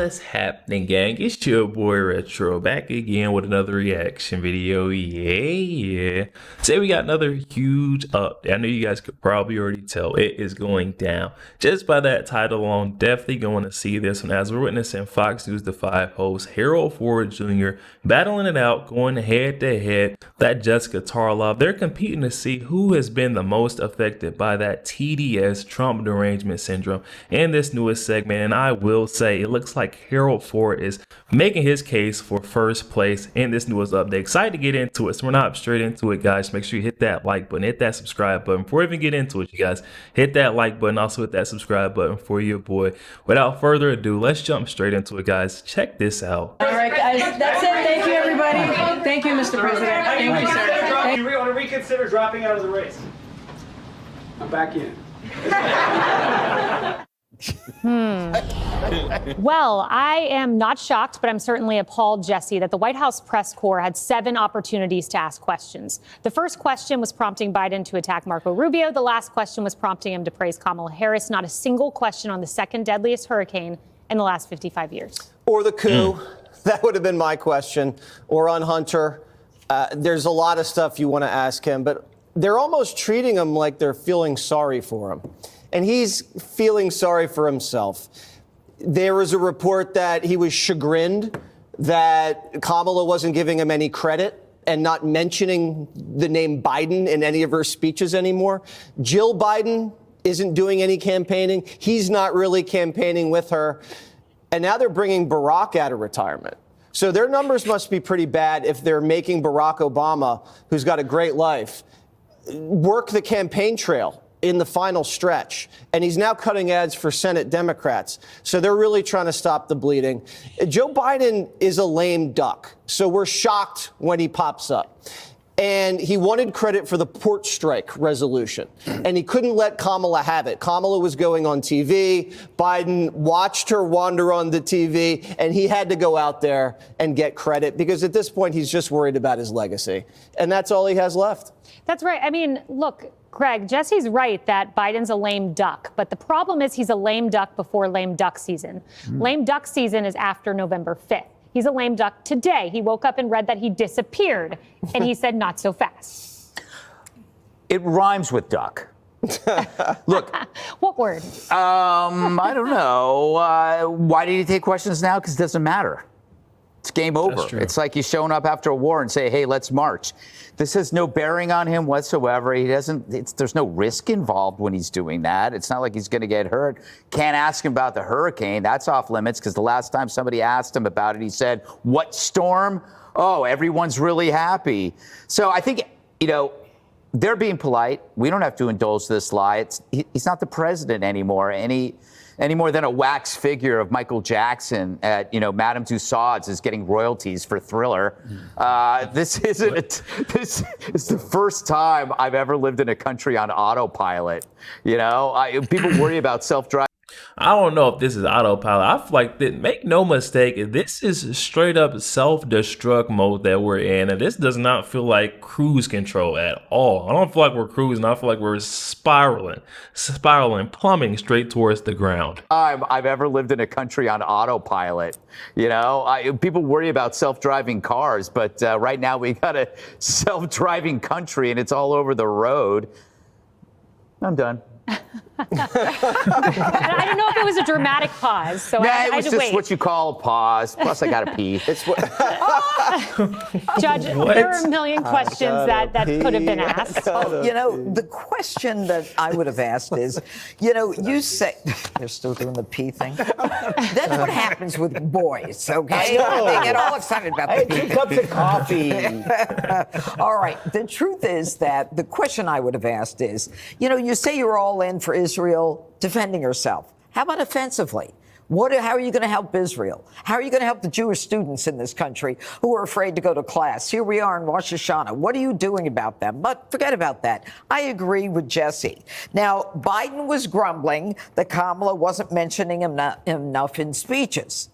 What's happening, gang? It's your boy Retro back again with another reaction video. Yeah. Today we got another huge update. I know you guys could probably already tell it is going down. Just by that title alone, definitely going to see this one as we're witnessing Fox News The 5 host Harold Ford Jr. battling it out, going head to head. That Jessica Tarlov, they're competing to see who has been the most affected by that TDS, Trump derangement syndrome, in this newest segment. And I will say, it looks like Harold Ford is making his case for first place in this newest update. Excited to get into it, so we're not straight into it, guys. Make sure you hit that like button, hit that subscribe button. Before we even get into it, you guys, hit that like button, also hit that subscribe button for your boy. Without further ado, let's jump straight into it, guys. Check this out. All right, guys, that's it. Thank you, everybody. Thank you, Mr. President. Thank you, sir. Do you want to reconsider dropping out of the race? I'm back in. Well, I am not shocked, but I'm certainly appalled, Jesse, that the White House press corps had 7 opportunities to ask questions. The first question was prompting Biden to attack Marco Rubio. The last question was prompting him to praise Kamala Harris. Not a single question on the second deadliest hurricane in the last 55 years. Or the coup. That would have been my question. Or on Hunter. There's a lot of stuff you want to ask him, but they're almost treating him like they're feeling sorry for him. And he's feeling sorry for himself. There was a report that he was chagrined that Kamala wasn't giving him any credit and not mentioning the name Biden in any of her speeches anymore. Jill Biden isn't doing any campaigning. He's not really campaigning with her. And now they're bringing Barack out of retirement. So their numbers must be pretty bad if they're making Barack Obama, who's got a great life, work the campaign trail in the final stretch. And he's now cutting ads for Senate Democrats. So they're really trying to stop the bleeding. Joe Biden is a lame duck. So we're shocked when he pops up. And he wanted credit for the port strike resolution. And he couldn't let Kamala have it. Kamala was going on TV. Biden watched her wander on the TV. And he had to go out there and get credit because at this point, he's just worried about his legacy. And that's all he has left. That's right. I mean, look, Greg, Jesse's right that Biden's a lame duck. But the problem is he's a lame duck before lame duck season. Lame duck season is after November 5th. He's a lame duck today. He woke up and read that he disappeared. And he said, not so fast. It rhymes with duck. Look. What word? I don't know. Why did he take questions now? Because it doesn't matter. It's game over. It's like he's showing up after a war and say, hey, let's march. This has no bearing on him whatsoever. He doesn't, there's no risk involved when he's doing that. It's not like he's going to get hurt. Can't ask him about the hurricane. That's off limits because the last time somebody asked him about it, he said, what storm? Oh, everyone's really happy. So I think, they're being polite. We don't have to indulge this lie. He's not the president anymore. Any more than a wax figure of Michael Jackson at, Madame Tussauds is getting royalties for Thriller. This is the first time I've ever lived in a country on autopilot. People worry about self-driving. I don't know if this is autopilot. I feel like that. Make no mistake, this is straight up self-destruct mode that we're in, and this does not feel like cruise control at all. I don't feel like we're cruising. I feel like we're spiraling, plumbing straight towards the ground. I've ever lived in a country on autopilot. People worry about self-driving cars, but right now we got a self-driving country, and it's all over the road. I'm done. And I don't know if it was a dramatic pause, so yeah, I it was had to just wait. what you call a pause. Plus, I got to pee. Judge, there are a million questions that could have been asked. The question that I would have asked is, you say they're still doing the pee thing. That's what happens with boys, okay? They get all excited about the pee. 2 cups of coffee. All right. The truth is that the question I would have asked is, you say you're all in for Israel defending herself. How about offensively? How are you going to help Israel? How are you going to help the Jewish students in this country who are afraid to go to class? Here we are in Rosh Hashanah. What are you doing about them? But forget about that. I agree with Jesse. Now, Biden was grumbling that Kamala wasn't mentioning him enough in speeches.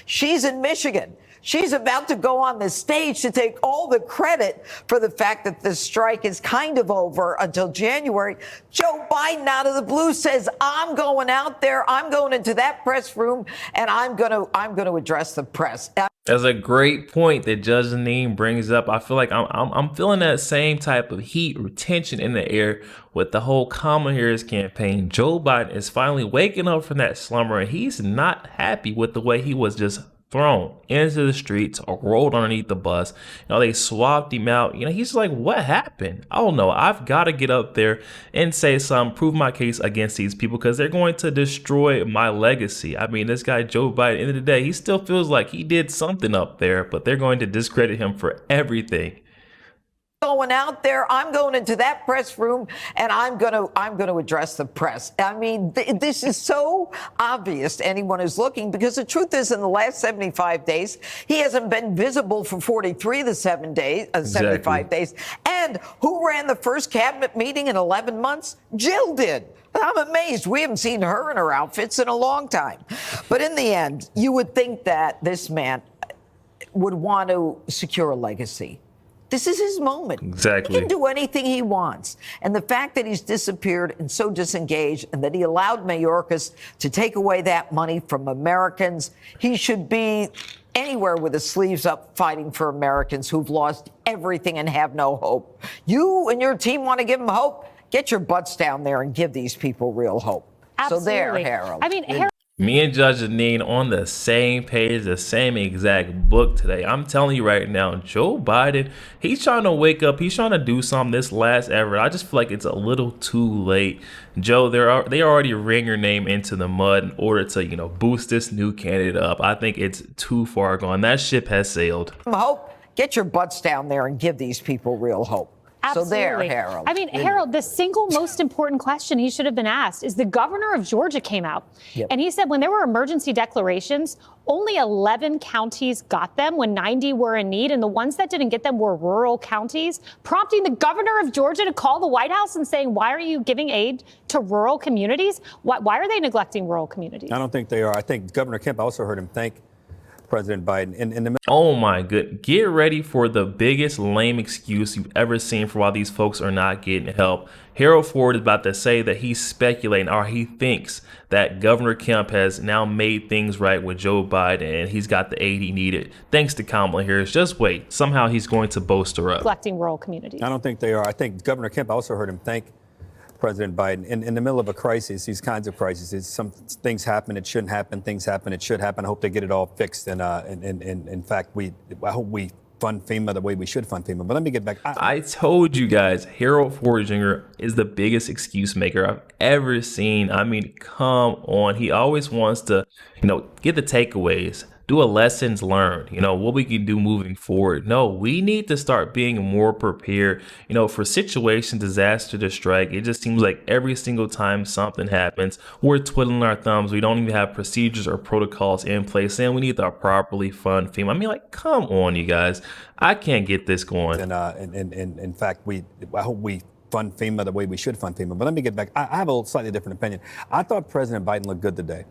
She's in Michigan. She's about to go on the stage to take all the credit for the fact that the strike is kind of over until January. Joe Biden, out of the blue, says, I'm going out there, I'm going into that press room, and I'm going to address the press. That's a great point that Judge Janine brings up. I feel like I'm feeling that same type of heat or tension in the air with the whole Kamala Harris campaign. Joe Biden is finally waking up from that slumber, and he's not happy with the way he was just thrown into the streets or rolled underneath the bus. They swapped him out. He's like, what happened? I don't know. I've got to get up there and say something, prove my case against these people, because they're going to destroy my legacy. I mean, this guy, Joe Biden, at the end of the day, he still feels like he did something up there, but they're going to discredit him for everything. Going out there, I'm going into that press room, and I'm going to address the press. I mean, this is so obvious to anyone who's looking, because the truth is, in the last 75 days, he hasn't been visible for 43 of the 75 days. And who ran the first cabinet meeting in 11 months? Jill did. I'm amazed. We haven't seen her in her outfits in a long time. But in the end, you would think that this man would want to secure a legacy. This is his moment. Exactly. He can do anything he wants. And the fact that he's disappeared and so disengaged, and that he allowed Mayorkas to take away that money from Americans, he should be anywhere with his sleeves up fighting for Americans who've lost everything and have no hope. You and your team want to give them hope? Get your butts down there and give these people real hope. Absolutely. So there, Harold. I mean, Harold. Me and Judge Janine on the same page, the same exact book today. I'm telling you right now, Joe Biden, he's trying to wake up. He's trying to do something this last effort. I just feel like it's a little too late. Joe, they already ring your name into the mud in order to, boost this new candidate up. I think it's too far gone. That ship has sailed. Hope. Get your butts down there and give these people real hope. Absolutely. So there, Harold. I mean, Harold, the single most important question he should have been asked is the governor of Georgia came out. Yep. And he said when there were emergency declarations, only 11 counties got them when 90 were in need. And the ones that didn't get them were rural counties, prompting the governor of Georgia to call the White House and saying, why are you giving aid to rural communities? Why are they neglecting rural communities? I don't think they are. I think Governor Kemp, I also heard him thank President Biden. Oh my good. Get ready for the biggest lame excuse you've ever seen for why these folks are not getting help. Harold Ford is about to say that he's speculating, or he thinks that Governor Kemp has now made things right with Joe Biden and he's got the aid he needed thanks to Kamala Harris. Just wait. Somehow he's going to bolster up. Neglecting rural communities. I don't think they are. I think Governor Kemp, I also heard him thank President Biden. In the middle of a crisis, these kinds of crises, some things happen, it shouldn't happen, things happen, it should happen. I hope they get it all fixed. And in fact, I hope we fund FEMA the way we should fund FEMA. But let me get back. I told you guys, Harold Ford Jr. is the biggest excuse maker I've ever seen. I mean, come on. He always wants to, get the takeaways. Do a lessons learned, what we can do moving forward. No, we need to start being more prepared, for situation, disaster to strike. It just seems like every single time something happens, we're twiddling our thumbs. We don't even have procedures or protocols in place, and we need to properly fund FEMA. I mean, come on, you guys. I can't get this going. And in fact, I hope we fund FEMA the way we should fund FEMA. But let me get back. I have a slightly different opinion. I thought President Biden looked good today.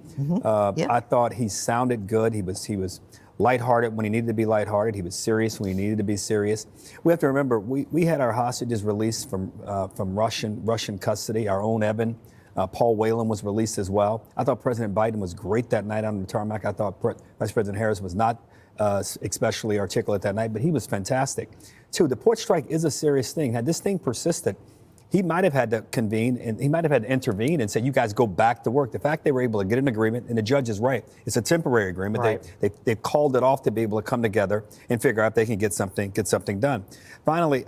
I thought he sounded good. He was lighthearted when he needed to be lighthearted. He was serious when he needed to be serious. We have to remember, we had our hostages released from Russian custody. Our own Evan, Paul Whelan was released as well. I thought President Biden was great that night on the tarmac. I thought Vice President Harris was not especially articulate that night, but he was fantastic. Two, the port strike is a serious thing. Had this thing persisted, he might have had to convene and he might have had to intervene and say, you guys go back to work. The fact they were able to get an agreement, and the judge is right, it's a temporary agreement. Right. They've called it off to be able to come together and figure out if they can get something done. Finally,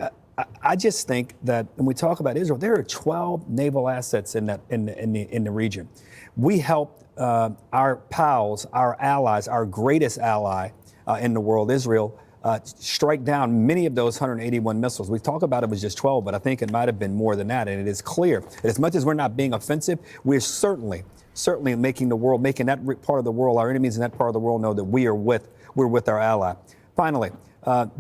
I just think that when we talk about Israel, there are 12 naval assets in the region. We helped our pals, our allies, our greatest ally in the world, Israel, strike down many of those 181 missiles. We talk about it was just 12, but I think it might have been more than that. And it is clear that as much as we're not being offensive, we're certainly making that part of the world, our enemies in that part of the world, know that we're with our ally. Finally,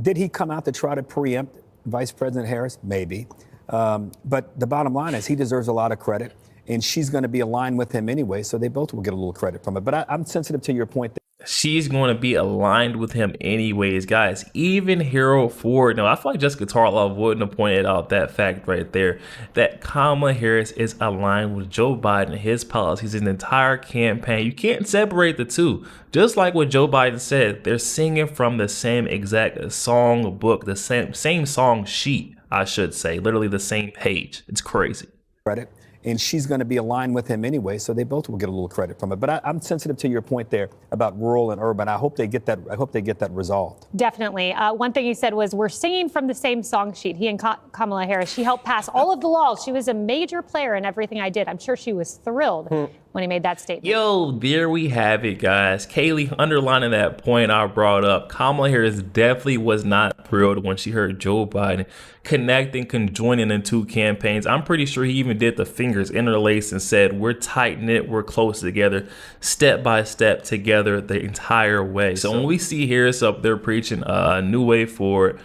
did he come out to try to preempt Vice President Harris? Maybe. But the bottom line is he deserves a lot of credit, and she's going to be aligned with him anyway, so they both will get a little credit from it. But I'm sensitive to your point. she's going to be aligned with him anyways, guys. Even Harold Ford. Now, I feel like Jessica Tarlov wouldn't have pointed out that fact right there, that Kamala Harris is aligned with Joe Biden and his policies, his entire campaign. You can't separate the two. Just like what Joe Biden said, they're singing from the same exact song book, the same song sheet, I should say, literally the same page. It's crazy. Credit. And she's going to be aligned with him anyway, so they both will get a little credit from it. But I'm sensitive to your point there about rural and urban. I hope they get that. I hope they get that resolved. Definitely. One thing he said was, "We're singing from the same song sheet." He and Kamala Harris. She helped pass all of the laws. She was a major player in everything I did. I'm sure she was thrilled when he made that statement. Yo, there we have it, guys. Kaylee, underlining that point I brought up, Kamala Harris definitely was not thrilled when she heard Joe Biden connecting, conjoining in two campaigns. I'm pretty sure he even did the fingers interlaced and said, we're tight-knit, we're close together, step by step together the entire way. So when we see Harris up there preaching a new way forward,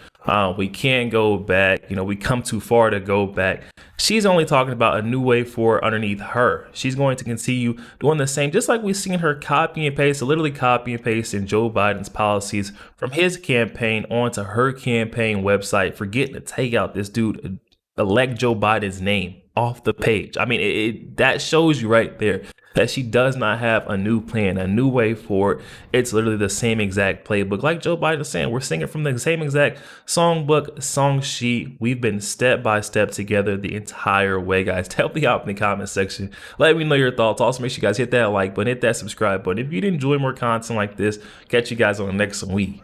we can't go back, we come too far to go back, she's only talking about a new way forward underneath her. She's going to continue doing the same, just like we've seen her copy and paste, literally copy and paste in Joe Biden's policies from his campaign onto her campaign website, forgetting to take out this dude, elect Joe Biden's name off the page. I mean, that shows you right there that she does not have a new plan, a new way forward. It's literally the same exact playbook. Like Joe Biden is saying, we're singing from the same exact songbook, song sheet. We've been step by step together the entire way, guys. Tell me out in the comment section. Let me know your thoughts. Also, make sure you guys hit that like button, hit that subscribe button. If you'd enjoy more content like this, catch you guys on the next week.